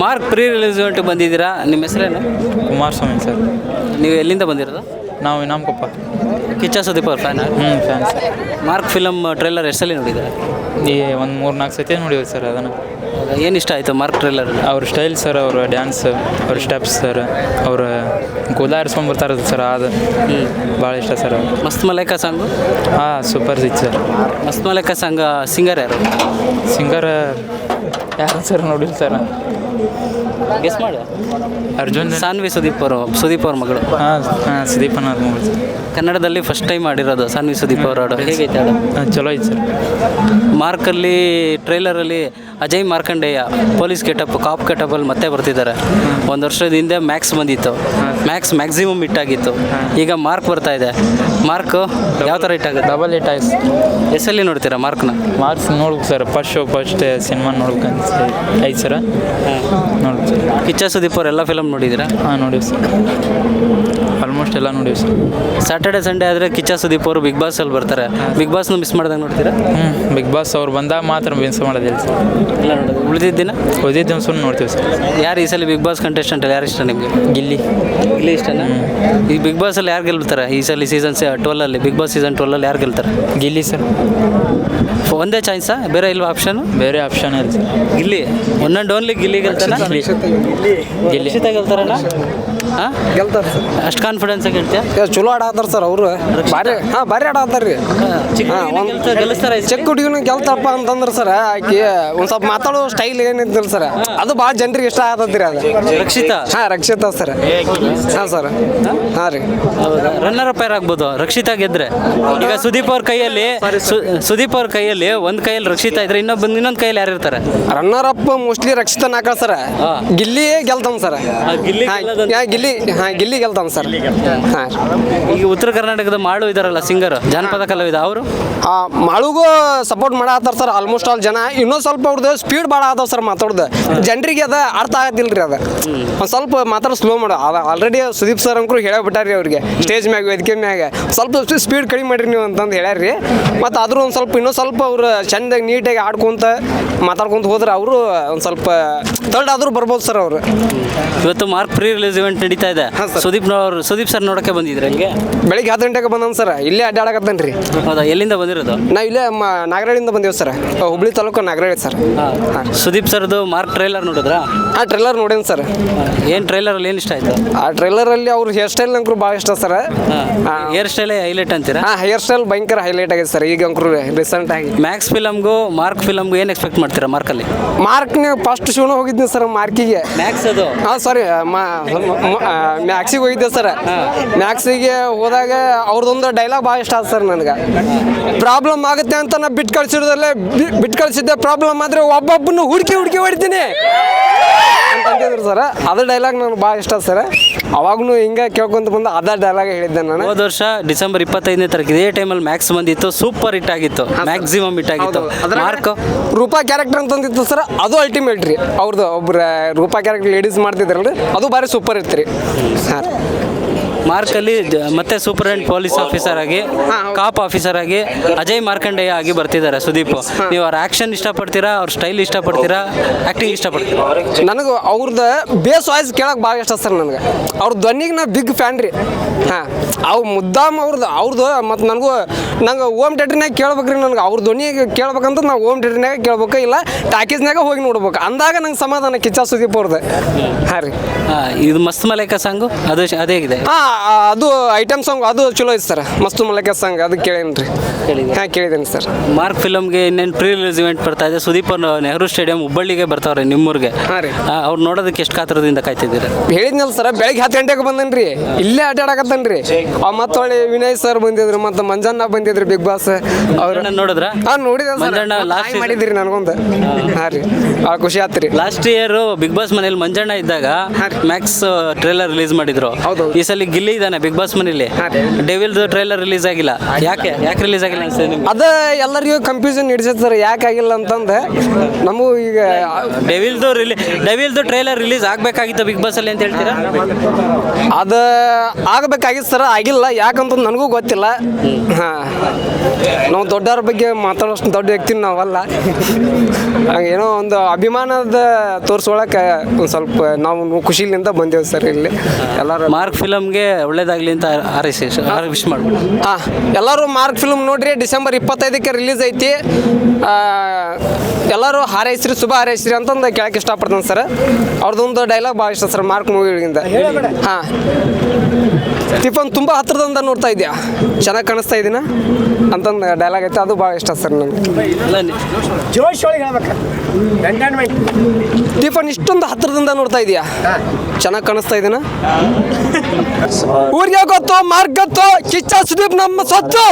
Mark pre release ಇವೆಂಟ್ಗೆ ಬಂದಿದ್ದೀರಾ, ನಿಮ್ಮ ಹೆಸರೇನು? ಕುಮಾರಸ್ವಾಮಿ ಸರ್. ನೀವು ಎಲ್ಲಿಂದ ಬಂದಿರೋದು? ನಾವು ಇನಾಮಕೊಪ್ಪ. ಕಿಚ್ಚ ಸುದೀಪ್ ಅವ್ರ fan. Fans. Mark film trailer ಎಷ್ಟು ಸಲ ನೋಡಿದ್ದಾರೆ? ಈ ಒಂದು 3-4 ಸತಿ ನೋಡಿವಿ ಸರ್. ಅದನ್ನು ಏನು ಇಷ್ಟ ಆಯಿತು ಮಾರ್ಕ್ ಟ್ರೈಲರ್? ಅವ್ರ ಸ್ಟೈಲ್ ಸರ್, ಅವ್ರ ಡ್ಯಾನ್ಸ್, ಅವ್ರ ಸ್ಟೆಪ್ಸ್ ಸರ್, ಅವ್ರ ಕೂದಲ ಬರ್ತಾರದು ಸರ್, ಅದು ಭಾಳ ಇಷ್ಟ ಸರ್. ಮಸ್ತ್ ಮಲೈಕಾ ಸಾಂಗು? ಹಾಂ, ಸೂಪರ್ ಹಿಟ್ ಸರ್. ಮಸ್ತ್ ಮಲೈಕಾ ಸಾಂಗ್ ಸಿಂಗರ್ ಯಾರು? ಸಿಂಗರ್ ಯಾರು ಸರ್ ನೋಡಿಲ್ಲ ಸರ್. ಗೆಸ್ ಮಾಡು. ಅರ್ಜುನ್. ಸಾನ್ವಿ ಸುದೀಪ್ ಅವ್ರ ಮಗಳು. ಹಾಂ ಸುದೀಪನ ಮೂವಿ. ಕನ್ನಡದಲ್ಲಿ ಫಸ್ಟ್ ಟೈಮ್ ಮಾಡಿರೋದು ಸಾನ್ವಿ ಸುದೀಪ್ ಅವ್ರ ಹಾಡು. ಹೇಗೈತೆ ಹಾಡು? ಚಲೋ ಐತೆ ಸರ್. ಮಾರ್ಕಲ್ಲಿ ಟ್ರೈಲರಲ್ಲಿ ಅಜಯ್ ಮಾರ್ಕಂಡೇಯ ಪೊಲೀಸ್ ಕಾಪ್ ಕೆಟಪಲ್ಲಿ ಮತ್ತೆ ಬರ್ತಿದ್ದಾರೆ. ಒಂದು ವರ್ಷದ ಹಿಂದೆ ಮ್ಯಾಕ್ಸ್ ಬಂದಿತ್ತು, ಮ್ಯಾಕ್ಸಿಮಮ್ ಹಿಟ್ ಆಗಿತ್ತು. ಈಗ ಮಾರ್ಕ್ ಬರ್ತಾ ಇದೆ. ಮಾರ್ಕ್ ಯಾವ ಥರ ಹಿಟ್ ಆಗುತ್ತೆ? ಡಬಲ್ ಹಿಟ್ ಆಯ್ತು. ಎಷ್ಟಲ್ಲಿ ನೋಡ್ತೀರಾ ಮಾರ್ಕ್ನ? ಮಾರ್ಕ್ಸ್ ನೋಡ್ಬೇಕು ಸರ್. ಫಸ್ಟ್ ಸಿನಿಮಾ ನೋಡ್ಬೇಕಂತ ಐತೆ ಸರ್. ನೋಡ್ಬೇಕು ಸರ್. ಕಿಚ್ಚ ಸುದೀಪ್ ಅವ್ರು ಎಲ್ಲ ಫಿಲಮ್ ನೋಡಿದ್ದೀರಾ? ಹಾಂ, ನೋಡಿವಿ ಸರ್. ಆಲ್ಮೋಸ್ಟ್ ಎಲ್ಲ ನೋಡಿವಿ ಸರ್. ಸ್ಯಾಟರ್ಡೆ ಸಂಡೇ ಆದರೆ ಕಿಚ್ಚ ಸುದೀಪ್ ಅವರು ಬಿಗ್ ಬಾಸಲ್ಲಿ ಬರ್ತಾರೆ. ಬಿಗ್ ಬಾಸ್ನ ಮಿಸ್ ಮಾಡ್ದಂಗೆ ನೋಡ್ತೀರಾ? ಬಿಗ್ ಬಾಸ್ ಅವ್ರು ಬಂದಾಗ ಮಾತ್ರ ಮಿಸ್ ಮಾಡೋದಿಲ್ಲ ಸರ್. ಎಲ್ಲ ನೋಡೋದು. ಉಳಿದಿದ್ದ ದಿನ ಸುಮ್ಮನೆ ನೋಡ್ತೀವಿ ಸರ್. ಯಾರು ಈ ಸಲ ಬಿಗ್ ಬಾಸ್ ಕಂಟೆಸ್ಟೆಂಟ್ ಯಾರು ಇಷ್ಟ ನಿಮಗೆ? ಗಿಲ್ಲಿ. ಗಿಲ್ಲಿ ಇಷ್ಟನಾ? ಈ ಬಿಗ್ ಬಾಸಲ್ಲಿ ಯಾರು ಗೆಲ್ತಾರೆ ಈ ಸಲ ಸೀಸನ್ 12 ಬಿಗ್ ಬಾಸ್ ಸೀಸನ್ 12 ಯಾರು ಗೆಲ್ತಾರೆ? ಗಿಲ್ಲಿ ಸರ್. ಒಂದೇ ಚಾನ್ಸಾ? ಬೇರೆ ಇಲ್ವಾ ಆಪ್ಷನ್? ಬೇರೆ ಆಪ್ಷನ್ ಇಲ್ಲ sir. Gilli one and only Gilli ಗೆಲ್ತಾನೆ. ಗಿಲ್ಲಿ ಗೆಲ್ತಾರಲ್ಲ? ಹಾಂ, ಗೆಲ್ತಾರೆ ಸರ್. ಅಷ್ಟು ಕಾನ್ಫಿಡೆನ್ಸ್ ಹೇಳ್ತೀಯ? ಚಲೋ ಆಡಾತಾರ ಸರ್ ಅವರು. ಭಾರಿ ಆಡಾತಾರ ರೀ. ಚಿಕ್ಕ ಹುಡುಗಿನ ಗೆಲ್ತಪ್ಪ ಅಂತಂದ್ರೆ ಸರ್, ಆಕಿ ಒಂದು ಸ್ವಲ್ಪ ಮಾತಾಡೋ ಸ್ಟೈಲ್ ಏನಿದ್ದಿಲ್ಲ ಸರ್, ಅದು ಭಾಳ ಜನರಿಗೆ ಇಷ್ಟ ಆಗತ್ತರಿ. ಅದು ರಕ್ಷಿತಾ. ಹಾಂ, ರಕ್ಷಿತಾ ಸರ್. ಹಾಂ ಸರ್. ಹಾಂ ರೀ. ಹೌದಾ? Runner up ಯಾರಾಗ್ಬೋದು? ರಕ್ಷಿತಾ ಗೆದ್ರೆ. ಈಗ ಸುದೀಪ್ ಅವ್ರ ಕೈಯಲ್ಲಿ ಒಂದು ಕೈಯಲ್ಲಿ ರಕ್ಷಿತಾ ಇದ್ರೆ ಇನ್ನೊಂದು ಕೈಯಲ್ಲಿ ಯಾರು ಇರ್ತಾರೆ? ರನ್ನರ್ ಅಪ್ ಮೋಸ್ಟ್ಲಿ ರಕ್ಷಿತನ ಹಾಕ sir. Gilli ಗೆಲ್ತಾನ sir. Gilli ಗೆಲ್ತಾನ sir. ಹಾಂ. ಈಗ ಉತ್ತರ ಕರ್ನಾಟಕದ ಮಾಳು ಇದಾರಲ್ಲ ಸಿಂಗರ್, ಜಾನಪದ ಕಲಾವಿದ, ಅವರು ಮಾಳುಗೂ ಸಪೋರ್ಟ್ ಮಾಡತ್ತಾರ ಸರ್. ಆಲ್ಮೋಸ್ಟ್ ಆಲ್ ಜನ ಇನ್ನೊಂದು ಸ್ವಲ್ಪ ಅವ್ರದ್ದು ಸ್ಪೀಡ್ ಭಾಳ ಆದವ್ ಸರ್ ಮಾತಾಡೋದು. ಜನರಿಗೆ ಅದ ಅರ್ಥ ಆಗತ್ತಿಲ್ಲ ರೀ. ಅದು ಒಂದು ಸ್ವಲ್ಪ ಮಾತಾಡೋ ಸ್ಲೋ ಮಾಡೋ. ಆಲ್ರೆಡಿ ಸುದೀಪ್ ಸರ್ ಅಂಕರು ಹೇಳಬಿಟ್ಟಾರಿ ಅವ್ರಿಗೆ ಸ್ಟೇಜ್ ಮ್ಯಾಗ, ವೇದಿಕೆ ಮ್ಯಾಗ ಸ್ವಲ್ಪ ಸ್ಪೀಡ್ ಕಡಿಮೆ ಮಾಡಿರಿ ನೀವು ಅಂತಂದು ಹೇಳ್ಯಾರ್ರಿ. ಮತ್ತು ಆದರೂ ಒಂದು ಸ್ವಲ್ಪ ಇನ್ನೊಂದು ಸ್ವಲ್ಪ ಅವ್ರು ಚೆಂದಾಗಿ ನೀಟಾಗಿ ಆಡ್ಕೊಂತ ಮಾತಾಡ್ಕೊಂತ ಹೋದ್ರೆ ಅವರು ಒಂದು ಸ್ವಲ್ಪ ತರ್ಡ್ ಆದರೂ ಬರ್ಬೋದು ಸರ್ ಅವರು. ಇವತ್ತು ಮಾರ್ಕ್ ಪ್ರೀ ರಿಲೀಸ್ ಇವೆಂಟ್ ನಡೀತಾ ಇದೆ. ಸುದೀಪ್ ಸರ್ ನೋಡಕ್ಕೆ ಬಂದಿದ್ರೆ ಹಂಗೆ ಬೆಳಿಗ್ಗೆ 10 ಗಂಟೆಗೆ ಬಂದನ್ ಸರ್. ಇಲ್ಲೇ ಅಡ್ಡಾಡಕತ್ತೇನೆ ರೀ. ಹೌದಾ? ಎಲ್ಲಿಂದ ಬಂದಿರೋದು? ನಾವು ಇಲ್ಲೇ ನಾಗರಹಳ್ಳಿಯಿಂದ ಬಂದೇವು ಸರ್. ಹುಬ್ಳಿ ತಾಲೂಕು ನಾಗರಹಳ್ಳಿ ಸರ್. ಸುದೀಪ್ ಸರ್ದು ಮಾರ್ಕ್ ಟ್ರೈಲರ್ ನೋಡಿದ್ರಾ? ಆ ಟ್ರೈಲರ್ ನೋಡೇನು ಸರ್. ಏನು ಟ್ರೈಲರಲ್ಲಿ ಏನು ಇಷ್ಟ ಆಯ್ತು? ಆ ಟ್ರೈಲರಲ್ಲಿ ಅವ್ರ ಹೇರ್ ಸ್ಟೈಲ್ ನಂಕರು ಭಾಳ ಇಷ್ಟ ಸರ್. ಹೇರ್ ಸ್ಟೈಲೇ ಹೈಲೈಟ್ ಅಂತೀರಾ? ಹಾಂ, ಹೇರ್ ಸ್ಟೈಲ್ ಭಯಂಕರ ಹೈಲೈಟ್ ಆಗಿದೆ ಸರ್ ಈಗ ಅಂಕರು ರೀಸೆಂಟ್ ಆಗಿ. ಮ್ಯಾಕ್ಸ್ ಫಿಲಮ್ಗೂ ಮಾರ್ಕ್ ಫಿಲಮ್ಗೂ ಏನು ಎಕ್ಸ್ಪೆಕ್ಟ್ ಮಾಡ್ತೀರಾ ಮಾರ್ಕಲ್ಲಿ? ಮಾರ್ಕ್ನ ಫಸ್ಟ್ ಶೋನ ಹೋಗಿದ್ದೆ ಸರ್ ಮಾರ್ಕಿಗೆ. ಮ್ಯಾಕ್ಸ್ ಅದು? ಹಾಂ ಸಾರಿ, ಮ್ಯಾಕ್ಸಿಗೆ ಹೋಗಿದ್ದೆ ಸರ್. ಮ್ಯಾಕ್ಸಿಗೆ ಹೋದಾಗ ಅವ್ರದ್ದೊಂದು ಡೈಲಾಗ್ ಭಾಳ ಇಷ್ಟ ಆಯ್ತು ಸರ್ ನನಗೆ. ಪ್ರಾಬ್ಲಮ್ ಆಗುತ್ತೆ ಅಂತ ನಾ ಬಿಟ್ಟು ಕಳಿಸಿದ್ದೆ. ಪ್ರಾಬ್ಲಮ್ ಆದರೆ ಒಬ್ಬೊಬ್ಬನ ಹುಡುಕಿ ಹೊಡಿತೀನಿ ಅಂತಂದಿದ್ರು ಸರ್. ಅದು ಡೈಲಾಗ್ ನನಗೆ ಭಾಳ ಇಷ್ಟ ಸರ್. ಅವಾಗೂ ಹಿಂಗೆ ಕೇಳ್ಕೊಂತ ಬಂದು ಅದ ಡೈಲಾಗ್ ಹೇಳಿದ್ದೆ ನಾನು. ಹೋದ ವರ್ಷ ಡಿಸೆಂಬರ್ 25ನೇ ತಾರೀಕು ಇದೇ ಟೈಮಲ್ಲಿ ಮ್ಯಾಕ್ಸ್ ಬಂದಿತ್ತು. ಸೂಪರ್ ಹಿಟ್ ಆಗಿತ್ತು, ಮ್ಯಾಕ್ಸಿಮಮ್ ಹಿಟ್ ಆಗಿತ್ತು. ಮಾರ್ಕ್ ರೂಪಾ ಕ್ಯಾರೆಕ್ಟರ್ ಅಂತಂದಿತ್ತು ಸರ್, ಅದು ಅಲ್ಟಿಮೇಟ್ ರೀ. ಅವ್ರದ್ದು ಒಬ್ಬರ ರೂಪಾ ಕ್ಯಾರೆಕ್ಟರ್ ಲೇಡೀಸ್ ಮಾಡ್ತಿದ್ರಲ್ರಿ, ಅದು ಭಾರಿ ಸೂಪರ್ ಇತ್ತು ರೀ. ಹಾಂ. ಮಾರ್ಕಲ್ಲಿ ಮತ್ತೆ ಸೂಪರಿಂಟೆಂಡೆಂಟ್ ಪೊಲೀಸ್ ಆಫೀಸರ್ ಆಗಿ, ಕಾಪ್ ಆಫೀಸರ್ ಆಗಿ ಅಜಯ್ ಮಾರ್ಕಂಡೇಯ ಆಗಿ ಬರ್ತಿದ್ದಾರೆ ಸುದೀಪ್. ನೀವು ಅವ್ರ ಆ್ಯಕ್ಷನ್ ಇಷ್ಟಪಡ್ತೀರಾ, ಅವ್ರ ಸ್ಟೈಲ್ ಇಷ್ಟಪಡ್ತೀರಾ, ಆ್ಯಕ್ಟಿಂಗ್ ಇಷ್ಟಪಡ್ತೀರಾ? ನನಗೆ ಅವ್ರದ್ದು ಬೇಸ್ ವಾಯ್ಸ್ ಕೇಳೋಕೆ ಭಾಳ ಇಷ್ಟ ಸರ್ ನನಗೆ. ಅವ್ರ ಧ್ವನಿಗೆ ನಾ ಬಿಗ್ ಫ್ಯಾನ್ ರೀ. ಹಾಂ, ಅವು ಮುದ್ದಾಮ್ ಅವ್ರದ್ದು ಮತ್ತು ನಂಗೆ ಹೋಮ್ ಥಿಯೇಟ್ರ್ನಾಗ ಕೇಳ್ಬೇಕ್ರಿ. ನನಗೆ ಅವ್ರ ಧ್ವನಿ ಕೇಳ್ಬೇಕಂತ ನಾವು ಹೋಮ್ ಥಿಯೇಟ್ರ್ನಾಗ ಕೇಳ್ಬೇಕು, ಇಲ್ಲ ಟಾಕೀಸ್ನಾಗ ಹೋಗಿ ನೋಡ್ಬೇಕು. ಅಂದಾಗ ನಂಗೆ ಸಮಾಧಾನ ಕಿಚ್ಚ ಸುದೀಪ್ ಅವ್ರದ್ದು. ಹಾಂ ರೀ. ಇದು ಮಸ್ತ್ ಮಲೈಕಾ ಸಾಂಗು ಅದೇ ಇದೆ. ಹಾಂ, ಅದು ಐಟಮ್ ಸಾಂಗ್ ಅದು ಚಲೋ ಐತೆ ಸರ್. ಮಸ್ತ್ ಮಲೈಕಾ ಸಾಂಗ್ ಅದು ಕೇಳೇನಿ ರೀ. ಹಾಂ, ಕೇಳಿದ್ದೇನೆ ಸರ್. ಮಾರ್ಕ್ ಫಿಲಮ್ಗೆ ಇನ್ನೇನು ಪ್ರೀ ರಿಲೀಸ್ ಇವೆಂಟ್ ಬರ್ತಾ ಇದೆ. ಸುದೀಪ್ ಅವ್ರು ನೆಹರು ಸ್ಟೇಡಿಯಂ ಹುಬ್ಬಳ್ಳಿಗೆ ಬರ್ತಾವ್ರೆ, ನಿಮ್ಮೂರಿಗೆ. ಹಾಂ ರೀ. ಅವ್ರು ನೋಡೋದಕ್ಕೆ ಎಷ್ಟು ಕಾತರದಿಂದ ಕಾಯ್ತಿದ್ದೀರಾ? ಹೇಳಿದ್ನಲ್ಲ ಸರ್, ಬೆಳಗ್ಗೆ 10 ಗಂಟೆಗೆ ಬಂದನ್ ರೀ. ಇಲ್ಲೇ ಅಡ್ಡಾಡಕತ್ತೇನೆ ರೀ. ಮತ್ತು ಹೊಳ್ಳಿ ವಿನಯ್ ಸರ್ ಬಂದಿದ್ರು, ಮತ್ತು ಮಂಜಣ್ಣ ಬಂದಿದ್ರು ಬಿಗ್ ಬಾಸ್ ಅವ್ರು. ನೋಡಿದ್ರ? ಹಾಂ, ನೋಡಿದೆ ಮಂಜಣ್ಣ ಲಾಸ್ಟ್ ಮಾಡಿದ್ರಿ ನನಗೊಂದು. ಹಾಂ ರೀ, ಭಾಳ ಖುಷಿ ಆಯ್ತು ರೀ. ಲಾಸ್ಟ್ ಇಯರ್ ಬಿಗ್ ಬಾಸ್ ಮನೇಲಿ ಮಂಜಣ್ಣ ಇದ್ದಾಗ ಮ್ಯಾಕ್ಸ್ ಟ್ರೇಲರ್ ರಿಲೀಸ್ ಮಾಡಿದ್ರು. ಹೌದು. ಈ ಸಲ ಇಲ್ಲಿ ಇದ್ದಾನೆ ಬಿಗ್ ಬಾಸ್ ಮನೇಲಿ. ಡೆವಿಲ್ದು ಟ್ರೈಲರ್ ರಿಲೀಸ್ ಆಗಿಲ್ಲ. ಯಾಕೆ ರಿಲೀಸ್ ಆಗಿಲ್ಲ ಅನ್ಸುತ್ತೆ ನಿಮ್ಗೆ? ಅದ ಎಲ್ಲರಿಗೂ ಕನ್ಫ್ಯೂಷನ್ ಹಿಡಿಸೈತೆ ಸರ್, ಯಾಕೆ ಆಗಿಲ್ಲ ಅಂತಂದು ನಮಗೂ ಈಗ ಡೆವಿಲ್ದು ಟ್ರೈಲರ್ ರಿಲೀಸ್ ಆಗಬೇಕಾಗಿತ್ತು ಬಿಗ್ ಬಾಸ್ ಅಲ್ಲಿ ಅಂತ ಹೇಳ್ತೀರಾ? ಅದು ಆಗಬೇಕಾಗಿತ್ತು ಸರ್, ಆಗಿಲ್ಲ. ಯಾಕಂತ ನನಗೂ ಗೊತ್ತಿಲ್ಲ. ಹಾಂ, ನಾವು ದೊಡ್ಡವ್ರ ಬಗ್ಗೆ ಮಾತಾಡೋಷ್ಟು ದೊಡ್ಡ ವ್ಯಕ್ತಿ ನಾವಲ್ಲ. ಏನೋ ಒಂದು ಅಭಿಮಾನದ ತೋರಿಸೋಳಕ್ಕೆ ಒಂದು ಸ್ವಲ್ಪ ನಾವು ಖುಷಿಲಿಂದ ಬಂದೇವು ಸರ್ ಇಲ್ಲಿ ಎಲ್ಲರೂ. ಮಾರ್ಕ್ ಫಿಲಮ್ಗೆ ಒಳ್ಳೇದಾಗಲಿ ಅಂತ ವಿಶ್ ಮಾಡ್ಬೋದು. ಹಾಂ, ಎಲ್ಲರೂ ಮಾರ್ಕ್ ಫಿಲ್ಮ್ ನೋಡ್ರಿ, ಡಿಸೆಂಬರ್ 25ಕ್ಕೆ ರಿಲೀಸ್ ಐತಿ. ಎಲ್ಲರೂ ಹಾರೈಸ್ರಿ, ಶುಭ ಹಾರೈಸ್ರಿ ಅಂತಂದು ಕೇಳಕ್ಕೆ ಇಷ್ಟಪಡ್ತಾನೆ ಸರ್. ಅವ್ರದ್ದೊಂದು ಡೈಲಾಗ್ ಭಾಳ ಇಷ್ಟ ಸರ್ ಮಾರ್ಕ್ ಮೂವಿಗಳಿಂದ. ಹಾಂ, ಟಿಫನ್ ತುಂಬ ಹತ್ರದಿಂದ ನೋಡ್ತಾ ಇದೆಯಾ, ಚೆನ್ನಾಗಿ ಕಾಣಿಸ್ತಾ ಇದ್ದೀನ ಅಂತಂದು ಡೈಲಾಗ್ ಐತೆ, ಅದು ಭಾಳ ಇಷ್ಟ ಸರ್ ನನಗೆ. ಟಿಫನ್ ಇಷ್ಟೊಂದು ಹತ್ರದಿಂದ ನೋಡ್ತಾ ಇದೆಯಾ, ಚೆನ್ನಾಗಿ ಕಾಣಿಸ್ತಾ ಇದ್ದೀನ. ಊರಿಗೆ ಗೊತ್ತು, ಮಾರ್ಕ್ ಗೊತ್ತು, ಕಿಚ್ಚ ಸುದೀಪ್ ನಮ್ಮ ಸ್ವತ್ತು.